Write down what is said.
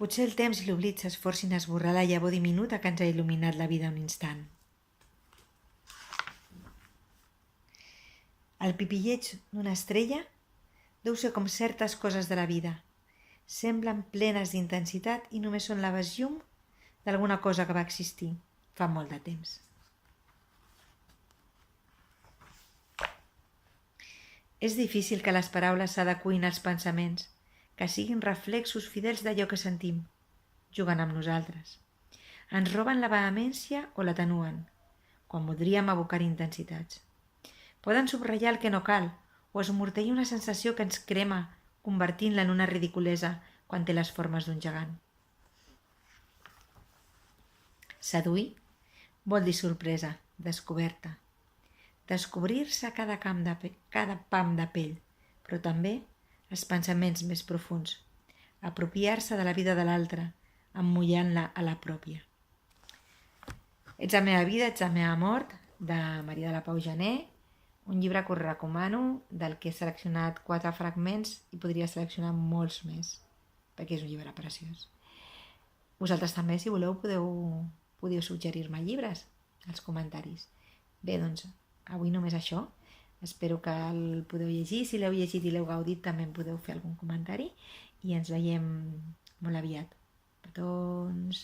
Potser el temps i l'oblit s'esforcin a esborrar la llavor diminuta que ens ha il·luminat la vida un instant. El pipilleig d'una estrella deu ser com certes coses de la vida. Semblen plenes d'intensitat i només són la llum d'alguna cosa que va existir fa molt de temps. És difícil que les paraules s'adeqüin als pensaments, que siguin reflexos fidels d'allò que sentim, jugant amb nosaltres. Ens roben la vehemència o l'atenuen, quan voldríem abocar intensitats. Poden subratllar el que no cal o esmorteir una sensació que ens crema, convertint-la en una ridiculesa quan té les formes d'un gegant. Seduir vol dir sorpresa, descoberta. Descobrir-se cada pam de pell, però també els pensaments més profunds. Apropiar-se de la vida de l'altre, emmullant-la a la pròpia. Ets la meva vida, ets la meva mort, de Maria de la Pau Gené, un llibre que us recomano, del que he seleccionat 4 fragments i podria seleccionar molts més, perquè és un llibre preciós. Vosaltres també, si voleu, podeu suggerir-me llibres als comentaris. Bé, doncs, avui només això. Espero que el podeu llegir. Si l'heu llegit i l'heu gaudit, també em podeu fer algun comentari i ens veiem molt aviat. Petons!